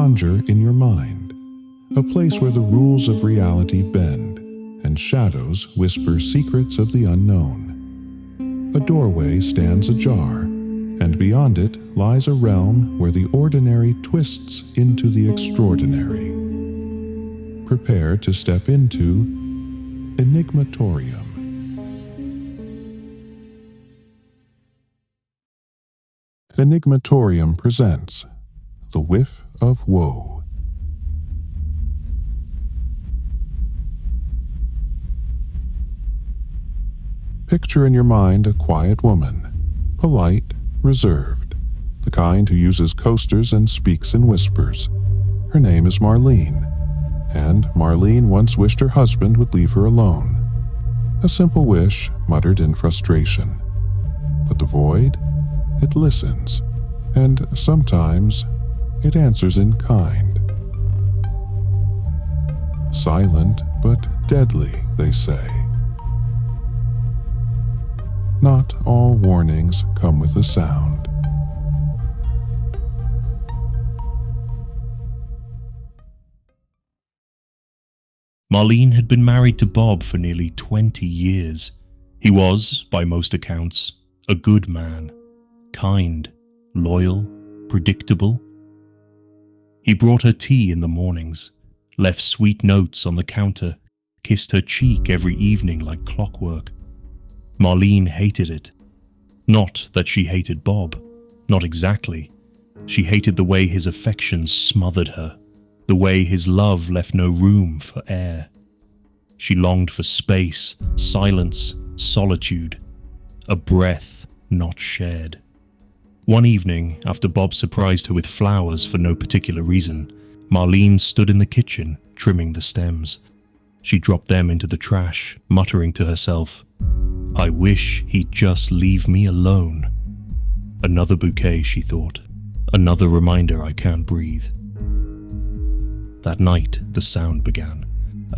conjure in your mind, a place where the rules of reality bend and shadows whisper secrets of the unknown. A doorway stands ajar, and beyond it lies a realm where the ordinary twists into the extraordinary. Prepare to step into Enigmatorium. Enigmatorium presents The Whiff of Woe. Picture in your mind a quiet woman, polite, reserved, the kind who uses coasters and speaks in whispers. Her name is Marlene, and Marlene once wished her husband would leave her alone. A simple wish muttered in frustration. But the void? It listens, and sometimes it answers in kind. Silent but deadly, they say. Not all warnings come with a sound. Marlene had been married to Bob for nearly 20 years. He was, by most accounts, a good man. Kind, loyal, predictable. He brought her tea in the mornings, left sweet notes on the counter, kissed her cheek every evening like clockwork. Marlene hated it. Not that she hated Bob, not exactly. She hated the way his affection smothered her, the way his love left no room for air. She longed for space, silence, solitude, a breath not shared. One evening, after Bob surprised her with flowers for no particular reason, Marlene stood in the kitchen, trimming the stems. She dropped them into the trash, muttering to herself, "I wish he'd just leave me alone." Another bouquet, she thought. Another reminder I can't breathe. That night, the sound began.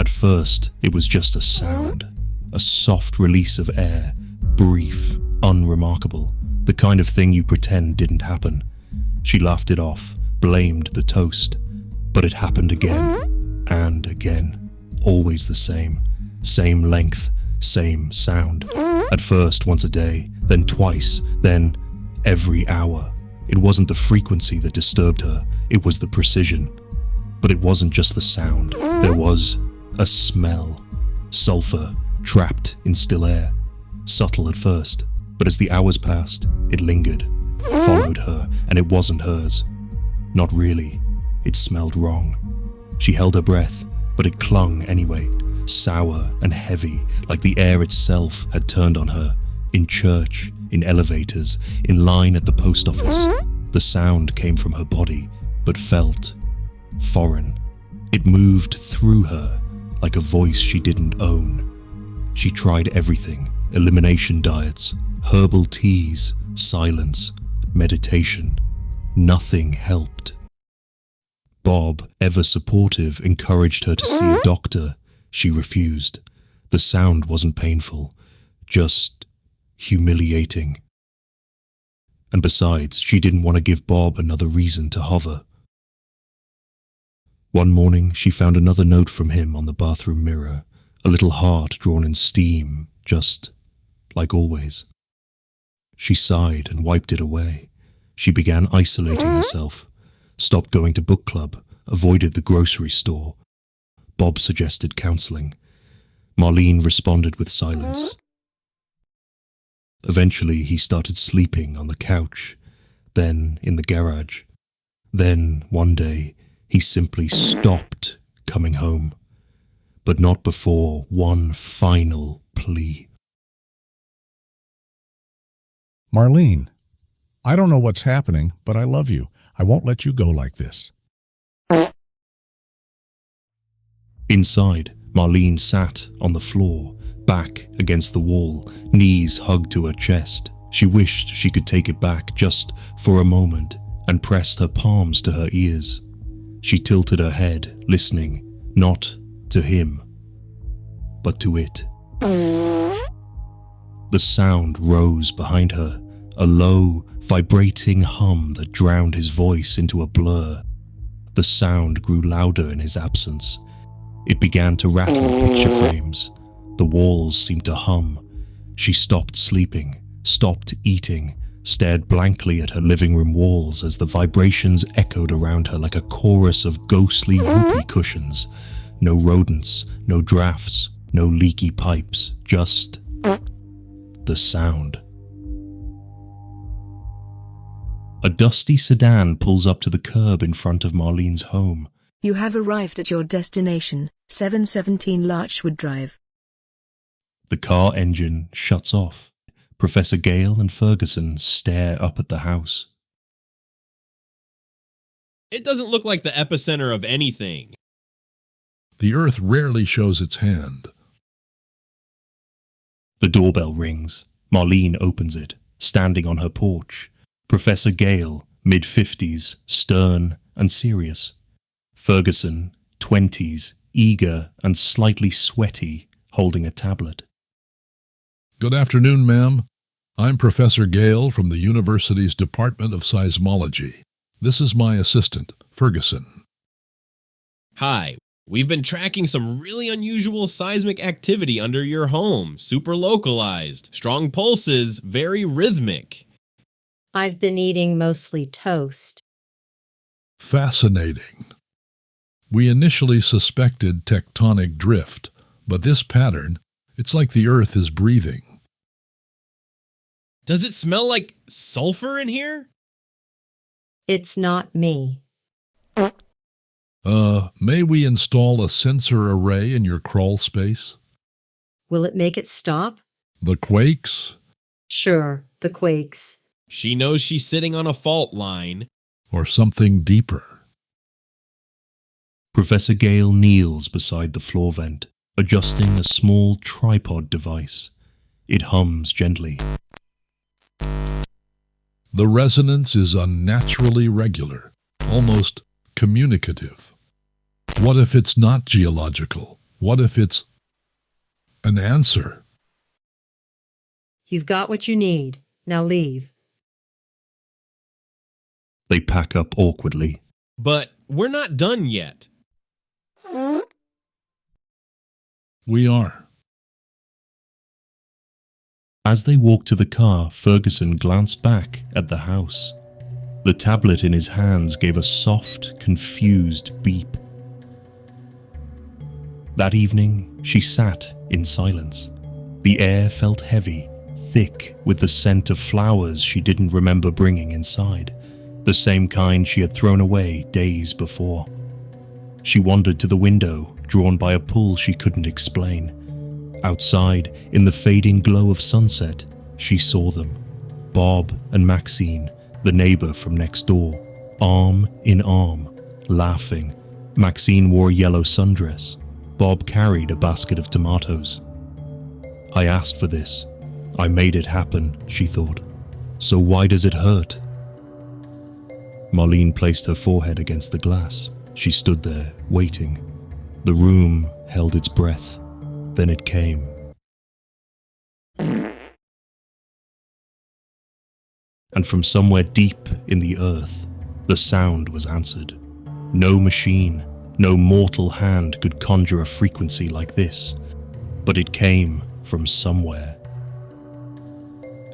At first, it was just a sound. A soft release of air, brief, unremarkable. The kind of thing you pretend didn't happen. She laughed it off, blamed the toast. But it happened again, and again. Always the same. Same length, same sound. At first, once a day, then twice, then every hour. It wasn't the frequency that disturbed her, it was the precision. But it wasn't just the sound. There was a smell. Sulfur, trapped in still air. Subtle at first. But as the hours passed, it lingered, followed her, and it wasn't hers. Not really. It smelled wrong. She held her breath, but it clung anyway, sour and heavy, like the air itself had turned on her, in church, in elevators, in line at the post office. The sound came from her body, but felt foreign. It moved through her, like a voice she didn't own. She tried everything, elimination diets, herbal teas, silence, meditation. Nothing helped. Bob, ever supportive, encouraged her to see a doctor. She refused. The sound wasn't painful, just humiliating. And besides, she didn't want to give Bob another reason to hover. One morning, she found another note from him on the bathroom mirror, a little heart drawn in steam, just like always. She sighed and wiped it away. She began isolating herself, stopped going to book club, avoided the grocery store. Bob suggested counseling. Marlene responded with silence. Eventually, he started sleeping on the couch, then in the garage. Then, one day, he simply stopped coming home, but not before one final plea. Marlene, I don't know what's happening, but I love you. I won't let you go like this. Inside, Marlene sat on the floor, back against the wall, knees hugged to her chest. She wished she could take it back just for a moment and pressed her palms to her ears. She tilted her head, listening, not to him, but to it. The sound rose behind her, a low, vibrating hum that drowned his voice into a blur. The sound grew louder in his absence. It began to rattle picture frames. The walls seemed to hum. She stopped sleeping, stopped eating, stared blankly at her living room walls as the vibrations echoed around her like a chorus of ghostly whoopee cushions. No rodents, no drafts, no leaky pipes, just the sound. A dusty sedan pulls up to the curb in front of Marlene's home. You have arrived at your destination, 717 Larchwood Drive. The car engine shuts off. Professor Gale and Ferguson stare up at the house. It doesn't look like the epicenter of anything. The earth rarely shows its hand. The doorbell rings. Marlene opens it, standing on her porch. Professor Gale, mid-50s, stern and serious. Ferguson, 20s, eager and slightly sweaty, holding a tablet. Good afternoon, ma'am. I'm Professor Gale from the university's Department of Seismology. This is my assistant, Ferguson. Hi, we've been tracking some really unusual seismic activity under your home. Super localized, strong pulses, very rhythmic. I've been eating mostly toast. Fascinating. We initially suspected tectonic drift, but this pattern, it's like the earth is breathing. Does it smell like sulfur in here? It's not me. May we install a sensor array in your crawl space? Will it make it stop? The quakes? Sure, the quakes. She knows she's sitting on a fault line. Or something deeper? Professor Gale kneels beside the floor vent, adjusting a small tripod device. It hums gently. The resonance is unnaturally regular, almost communicative. What if it's not geological? What if it's an answer? You've got what you need. Now leave. They pack up awkwardly. But we're not done yet. We are. As they walk to the car, Ferguson glanced back at the house. The tablet in his hands gave a soft, confused beep. That evening, she sat in silence. The air felt heavy, thick with the scent of flowers she didn't remember bringing inside, the same kind she had thrown away days before. She wandered to the window, drawn by a pull she couldn't explain. Outside, in the fading glow of sunset, she saw them. Bob and Maxine, the neighbor from next door, arm in arm, laughing. Maxine wore a yellow sundress. Bob carried a basket of tomatoes. I asked for this. I made it happen, she thought. So why does it hurt? Marlene placed her forehead against the glass. She stood there, waiting. The room held its breath. Then it came. And from somewhere deep in the earth, the sound was answered. No machine, no mortal hand could conjure a frequency like this, but it came from somewhere.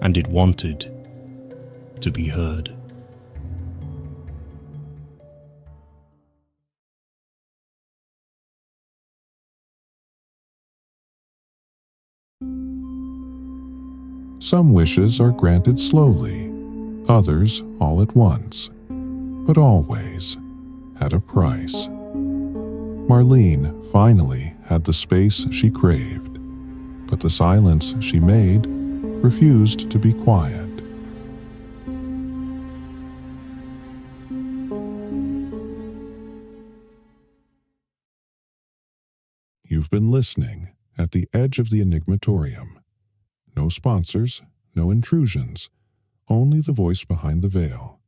And it wanted to be heard. Some wishes are granted slowly, others all at once, but always at a price. Marlene finally had the space she craved, but the silence she made refused to be quiet. You've been listening at the edge of the Enigmatorium. No sponsors, no intrusions, only the voice behind the veil.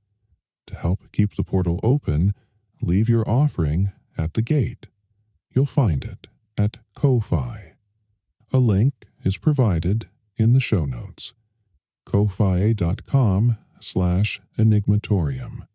To help keep the portal open, leave your offering at the gate. You'll find it at Ko-Fi. A link is provided in the show notes. ko-fi.com/Enigmatorium.